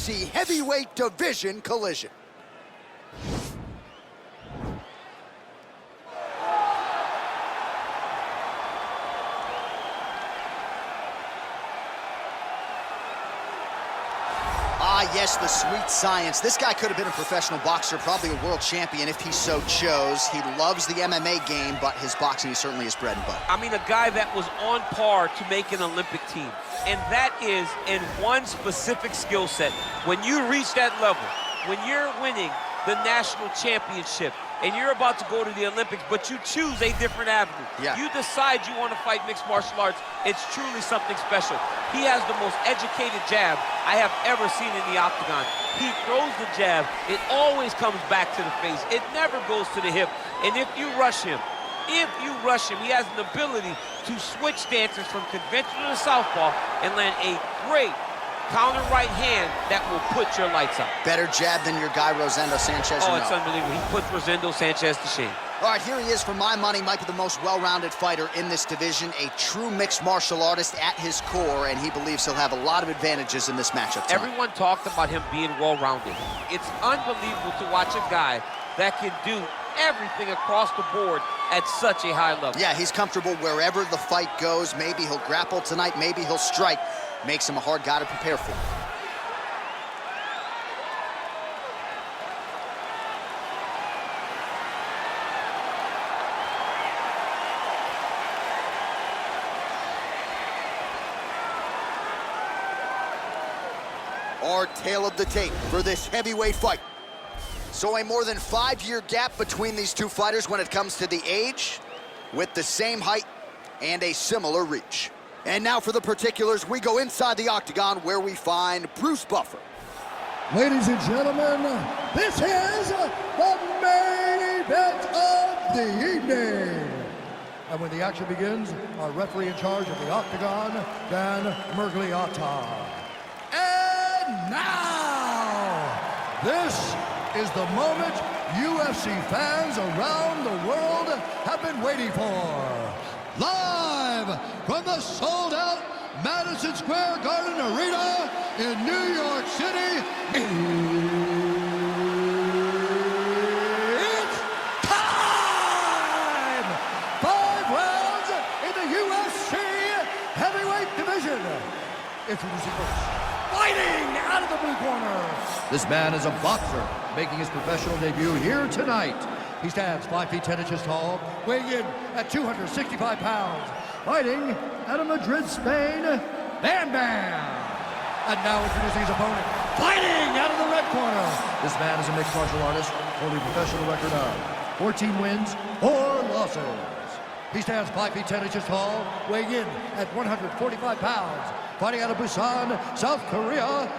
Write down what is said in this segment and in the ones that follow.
UFC heavyweight division collision. Yes, the sweet science. This guy could have been a professional boxer, probably a world champion if he so chose. He loves the MMA game, but his boxing is certainly his bread and butter. I mean, a guy that was on par to make an Olympic team. And that is in one specific skill set. When you reach that level, when you're winning the national championship, and you're about to go to the Olympics, but you choose a different avenue. Yeah. You decide you want to fight mixed martial arts. It's truly something special. He has the most educated jab I have ever seen in the octagon. He throws the jab. It always comes back to the face. It never goes to the hip. And if you rush him, he has an ability to switch stances from conventional to southpaw and land a great counter right hand that will put your lights out. Better jab than your guy, Rosendo Sanchez. Oh, it's unbelievable. He puts Rosendo Sanchez to shame. All right, here he is. For my money, might be the most well-rounded fighter in this division, a true mixed martial artist at his core, and he believes he'll have a lot of advantages in this matchup tonight. Everyone talked about him being well-rounded. It's unbelievable to watch a guy that can do everything across the board at such a high level. Yeah, he's comfortable wherever the fight goes. Maybe he'll grapple tonight, maybe he'll strike. Makes him a hard guy to prepare for. Our tale of the tape for this heavyweight fight. So a more than 5-year gap between these two fighters when it comes to the age, with the same height and a similar reach. And now for the particulars, we go inside the octagon where we find Bruce Buffer. Ladies and gentlemen, this is the main event of the evening. And when the action begins, our referee in charge of the octagon, Dan Mergliata. And now, this is the moment UFC fans around the world have been waiting for. Live from the sold-out Madison Square Garden Arena in New York City, it's time! 5 rounds in the UFC heavyweight division. Introducing first, fighting out of the blue corner. This man is a boxer making his professional debut here tonight. He stands 5 feet 10 inches tall, weighing in at 265 pounds, fighting out of Madrid, Spain, Bam Bam. And now introducing his opponent, fighting out of the red corner. This man is a mixed martial artist, holding a professional record of 14 wins, 4 losses. He stands 5 feet 10 inches tall, weighing in at 145 pounds, fighting out of Busan, South Korea.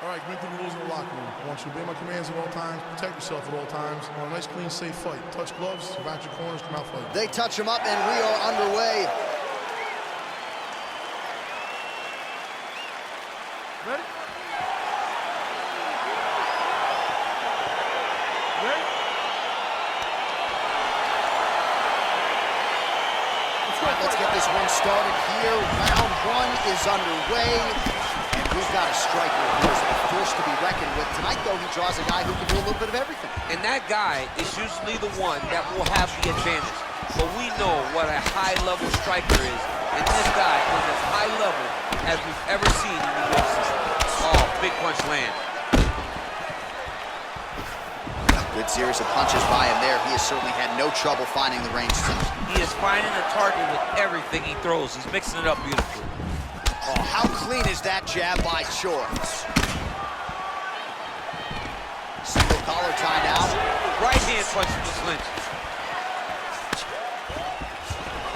All right, commit to the rules in the locker room. I want you to obey my commands at all times, protect yourself at all times. I want a nice, clean, safe fight. Touch gloves, back your corners, come out fight. They touch him up, and we are underway. Ready? Ready? All right, let's get this one started here. Round 1 is underway. We've got a striker who is a force to be reckoned with. Tonight, though, he draws a guy who can do a little bit of everything. And that guy is usually the one that will have the advantage. But we know what a high-level striker is. And this guy is as high level as we've ever seen in the UFC. Oh, big punch land. Good series of punches by him there. He has certainly had no trouble finding the range tonight. He is finding the target with everything he throws. He's mixing it up beautifully. Oh, how clean is that jab by Choi? Single collar tie now. Right hand punch from the clinch.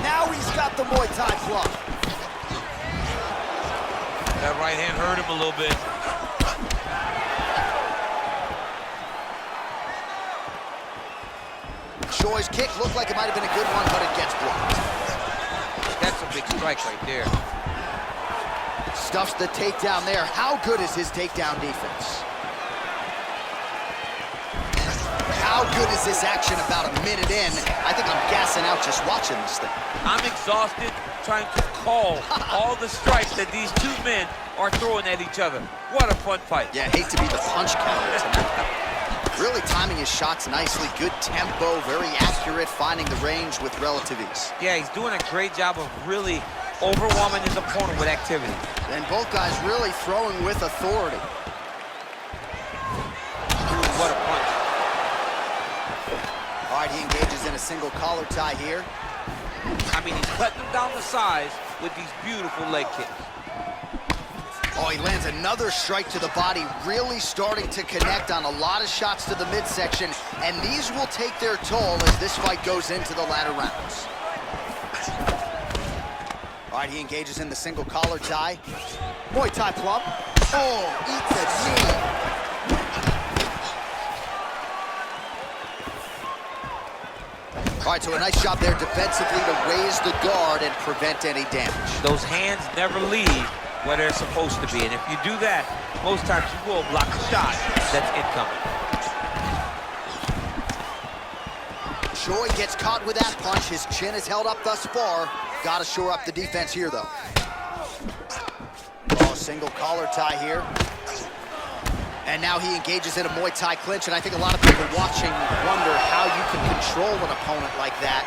Now he's got the Muay Thai block. That right hand hurt him a little bit. Choi's kick looked like it might have been a good one, but it gets blocked. That's a big strike right there. Stuffs the takedown there. How good is his takedown defense? How good is this action about a minute in? I think I'm gassing out just watching this thing. I'm exhausted trying to call all the strikes that these two men are throwing at each other. What a fun fight. Yeah, I hate to be the punch counter tonight. Really timing his shots nicely, good tempo, very accurate, finding the range with relative ease. Yeah, he's doing a great job of really overwhelming his opponent with activity. And both guys really throwing with authority. Ooh, what a punch. All right, he engages in a single collar tie here. I mean, he's cutting them down the sides with these beautiful leg kicks. Oh, he lands another strike to the body, really starting to connect on a lot of shots to the midsection, and these will take their toll as this fight goes into the latter rounds. All right, he engages in the single collar tie. Muay Thai plum. Oh, eat the knee. All right, so a nice job there defensively to raise the guard and prevent any damage. Those hands never leave where they're supposed to be, and if you do that, most times you will block a shot that's incoming. Choi gets caught with that punch. His chin is held up thus far. Got to shore up the defense here, though. Oh, single collar tie here. And now he engages in a Muay Thai clinch, and I think a lot of people watching wonder how you can control an opponent like that.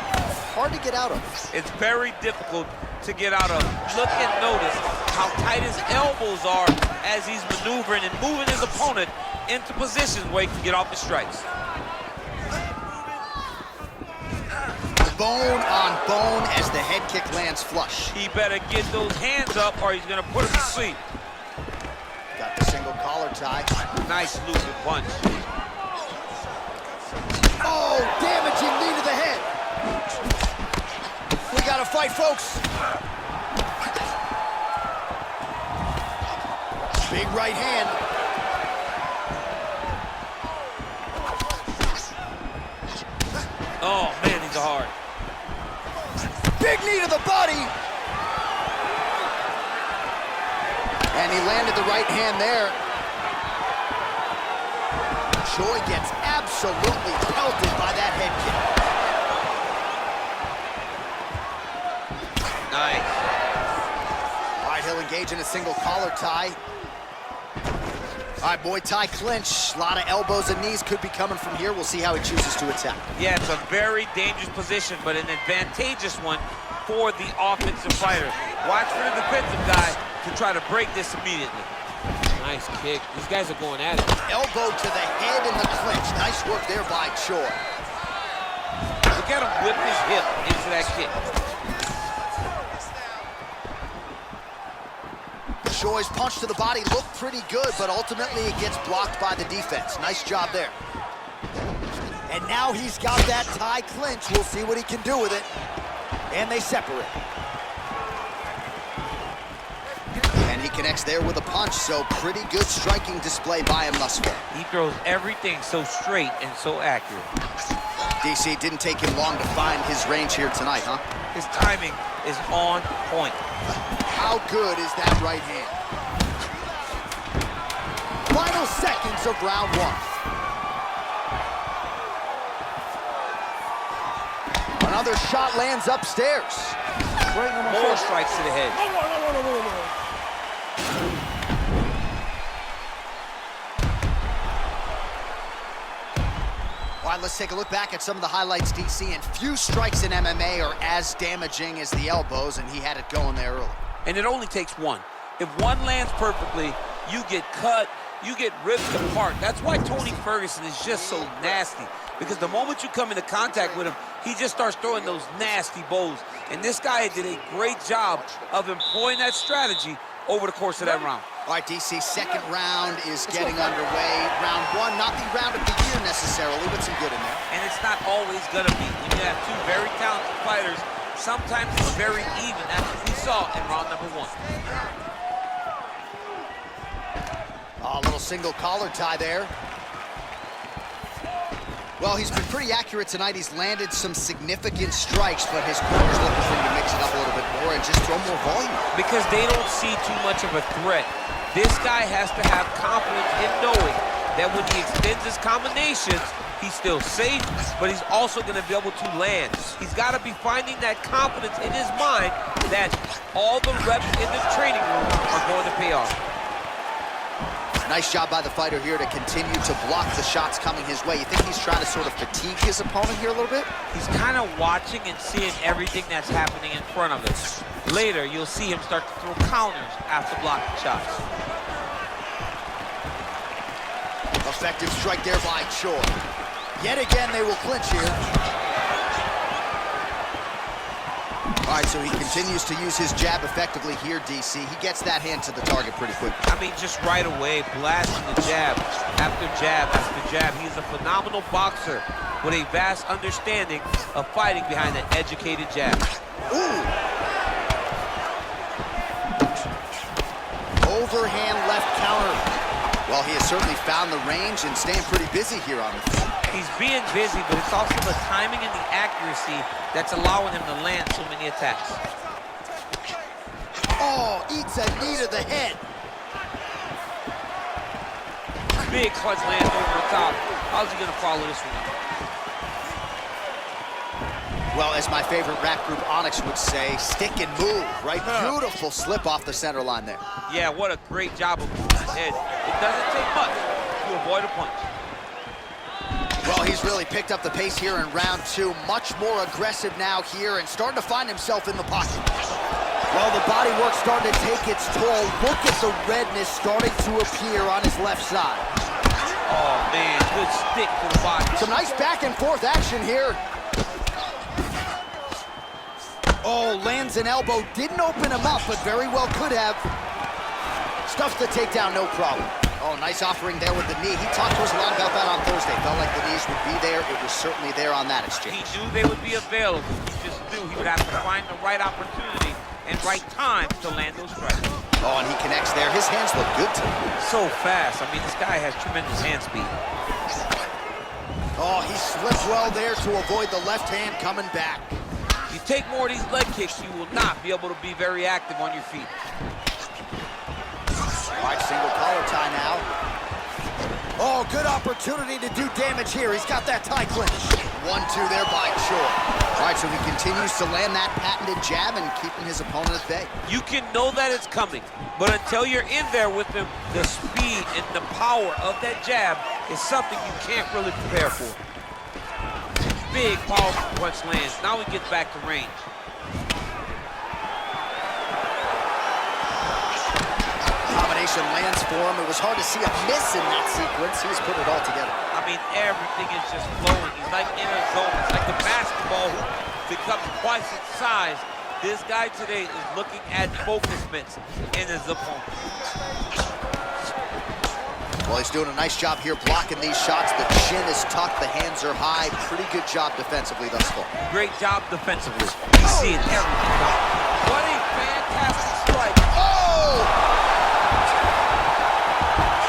Hard to get out of. It's very difficult to get out of. Look and notice how tight his elbows are as he's maneuvering and moving his opponent into positions where he can get off the strikes. Bone on bone as the head kick lands flush. He better get those hands up or he's gonna put him to sleep. Got the single collar tie. Nice looping punch. Oh, damaging knee to the head. We got to fight, folks. Big right hand. Oh, man, these are hard. Big knee to the body. And he landed the right hand there. Choi gets absolutely pelted by that head kick. Nice. All right, he'll engage in a single collar tie. All right, Muay Thai clinch. A lot of elbows and knees could be coming from here. We'll see how he chooses to attack. Yeah, it's a very dangerous position, but an advantageous one for the offensive fighter. Watch for the defensive guy to try to break this immediately. Nice kick. These guys are going at it. Elbow to the head in the clinch. Nice work there by Choi. Look at him whip his hip into that kick. Choi's punch to the body looked pretty good, but ultimately it gets blocked by the defense. Nice job there. And now he's got that Thai clinch. We'll see what he can do with it. And they separate. And he connects there with a punch, so pretty good striking display by him thus far. He throws everything so straight and so accurate. DC, didn't take him long to find his range here tonight, huh? His timing is on point. How good is that right hand? Final seconds of round one. Another shot lands upstairs. More strikes to the head. All right, let's take a look back at some of the highlights, DC, and few strikes in MMA are as damaging as the elbows, and he had it going there early. And it only takes one. If one lands perfectly, you get cut, you get ripped apart. That's why Tony Ferguson is just so nasty, because the moment you come into contact with him, he just starts throwing those nasty bows. And this guy did a great job of employing that strategy over the course of that round. All right, DC, second round is getting underway. Round one, not the round of the year necessarily, but some good in there. And it's not always gonna be. When you have two very talented fighters, sometimes it's very even. That's what we saw in round number one. A little single collar tie there. Well, he's been pretty accurate tonight. He's landed some significant strikes, but his corner's looking for him to mix it up a little bit more and just throw more volume. Because they don't see too much of a threat. This guy has to have confidence in knowing that when he extends his combinations, He's still safe, but he's also going to be able to land. He's got to be finding that confidence in his mind that all the reps in the training room are going to pay off. Nice job by the fighter here to continue to block the shots coming his way. You think he's trying to sort of fatigue his opponent here a little bit? He's kind of watching and seeing everything that's happening in front of him. Later, you'll see him start to throw counters after blocking shots. Effective strike there by Choi. Yet again, they will clinch here. All right, so he continues to use his jab effectively here, DC. He gets that hand to the target pretty quick. I mean, just right away, blasting the jab after jab after jab. He's a phenomenal boxer with a vast understanding of fighting behind an educated jab. Ooh! Overhand left counter. Well, he has certainly found the range and staying pretty busy here on the field. He's being busy, but it's also the timing and the accuracy that's allowing him to land so many attacks. Oh, eats a knee to the head. Big clutch lands over the top. How's he gonna follow this one up? Well, as my favorite rap group Onyx would say, stick and move, right? Beautiful slip off the center line there. Yeah, what a great job of moving his head. It doesn't take much to avoid a punch. Well, he's really picked up the pace here in round two. Much more aggressive now here and starting to find himself in the pocket. Well, the body work starting to take its toll. Look at the redness starting to appear on his left side. Oh, man, good stick to the body. Some nice back and forth action here. Oh, lands an elbow. Didn't open him up, but very well could have. Stuffs the takedown, no problem. Oh, nice offering there with the knee. He talked to us a lot about that on Thursday. Felt like the knees would be there. It was certainly there on that exchange. He knew they would be available. He just knew he would have to find the right opportunity and right time to land those strikes. Oh, and he connects there. His hands look good to him. So fast. I mean, this guy has tremendous hand speed. Oh, he slipped well there to avoid the left hand coming back. You take more of these leg kicks, you will not be able to be very active on your feet. All right, single collar tie now. Oh, good opportunity to do damage here. He's got that tie clinch. 1-2 there by Choi. All right, so he continues to land that patented jab and keeping his opponent at bay. You can know that it's coming, but until you're in there with him, the speed and the power of that jab is something you can't really prepare for. Big, powerful punch lands. Now he gets back to range. Combination lands for him. It was hard to see a miss in that sequence. He's put it all together. I mean, everything is just flowing. He's like in a zone. It's like the basketball hoop becomes twice its size. This guy today is looking at focus mitts in his opponent. Well, he's doing a nice job here blocking these shots. The chin is tucked, the hands are high. Pretty good job defensively thus far. Great job defensively. He's seeing everything out. What a fantastic strike. Oh!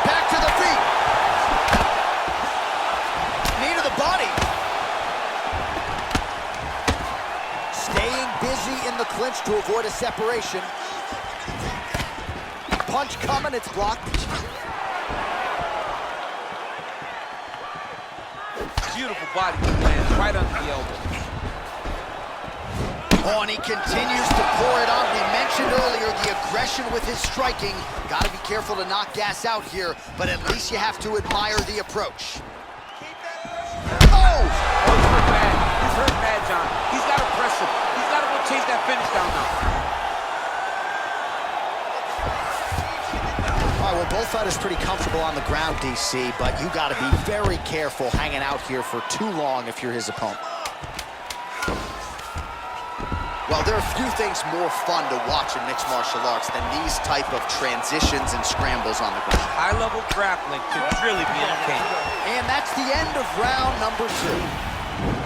Back to the feet. Knee to the body. Staying busy in the clinch to avoid a separation. Punch coming, it's blocked. Beautiful body lands right under the elbow. Oh, and he continues to pour it on. We mentioned earlier the aggression with his striking. Got to be careful to knock gas out here, but at least you have to admire the approach. Oh! He's hurt bad. He's hurt bad, John. He's got to press him. He's got to go chase that finish down now. All right, well, both fighters pretty comfortable on the ground, DC, but you got to be very careful hanging out here for too long if you're his opponent. Well, there are few things more fun to watch in mixed martial arts than these type of transitions and scrambles on the ground. High-level grappling can really be entertaining. And that's the end of round number 2.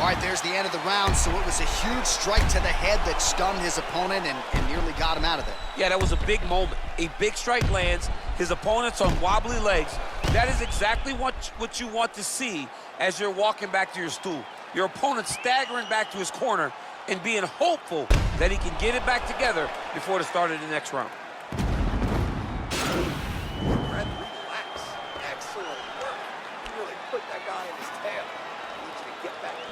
All right, there's the end of the round, so it was a huge strike to the head that stunned his opponent and nearly got him out of there. Yeah, that was a big moment. A big strike lands, his opponent's on wobbly legs. That is exactly what you want to see as you're walking back to your stool. Your opponent staggering back to his corner and being hopeful that he can get it back together before the start of the next round. Relax. Excellent work. You really put that guy in his tail.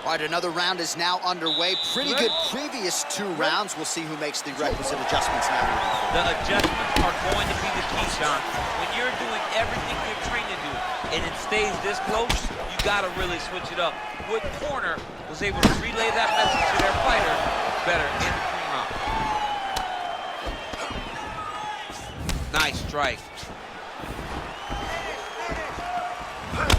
All right, another round is now underway. Pretty good previous 2 rounds. We'll see who makes the requisite adjustments now. The adjustments are going to be the key, Sean. When you're doing everything you're trained to do and it stays this close, you got to really switch it up. What corner was able to relay that message to their fighter better in the 3 round. Nice strike.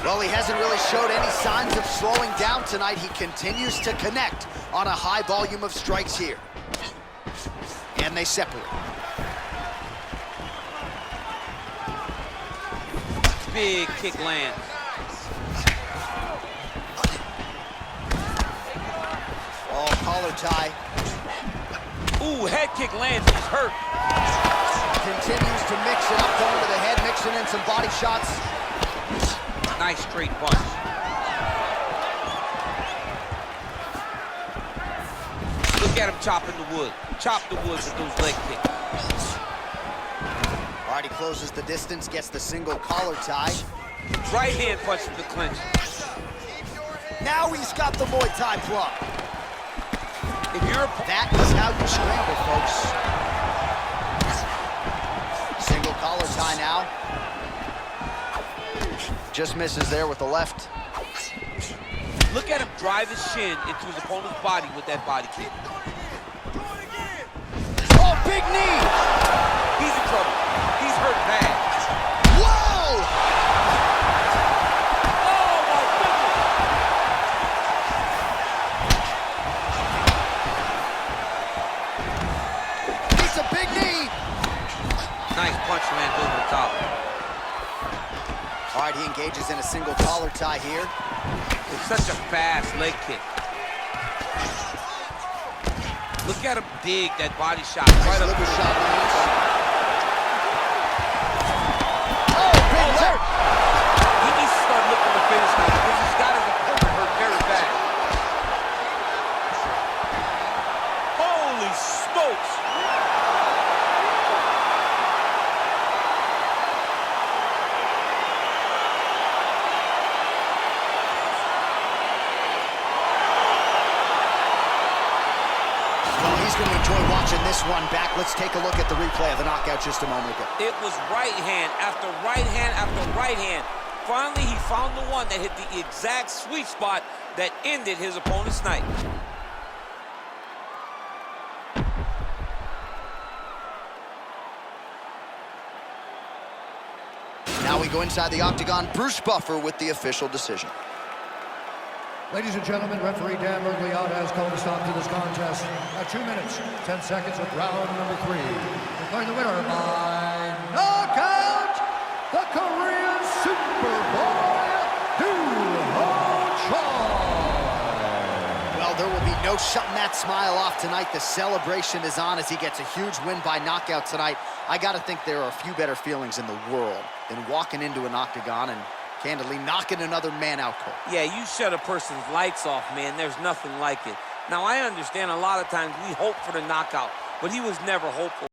Well, he hasn't really showed any signs of slowing down tonight. He continues to connect on a high volume of strikes here. And they separate. Big kick lands. Oh, collar tie. Ooh, head kick lands. He's hurt. Continues to mix it up, going to the head, mixing in some body shots. Nice straight punch. Look at him chopping the wood. Chop the wood with those leg kicks. All right, he closes the distance, gets the single collar tie. Right hand punch to the clinch. Now he's got the Muay Thai plug. If you're That is how you scramble, folks. Single collar tie now. Just misses there with the left. Look at him drive his shin into his opponent's body with that body kick. Oh, big knee! He's in trouble. He's hurt bad. Whoa! Oh, my goodness! It's a big knee! Nice punch lands over the top. All right, he engages in a single collar tie here. It's such a fast leg kick. Look at him dig that body shot right up. Liver shot lands. Oh, big left! He needs to start looking to finish now because he's got his opponent hurt very bad. Holy smokes! He's going to enjoy watching this one back. Let's take a look at the replay of the knockout just a moment ago. It was right hand after right hand after right hand. Finally, he found the one that hit the exact sweet spot that ended his opponent's night. Now we go inside the octagon. Bruce Buffer with the official decision. Ladies and gentlemen, referee Dan Mergliata has called a stop to this contest at 2 minutes, 10 seconds of round number 3. Declaring the winner by knockout, the Korean Superboy, Choi. Well, there will be no shutting that smile off tonight. The celebration is on as he gets a huge win by knockout tonight. I got to think there are a few better feelings in the world than walking into an octagon and candidly knocking another man out cold. Yeah, you shut a person's lights off, man. There's nothing like it. Now, I understand a lot of times we hope for the knockout, but he was never hopeful.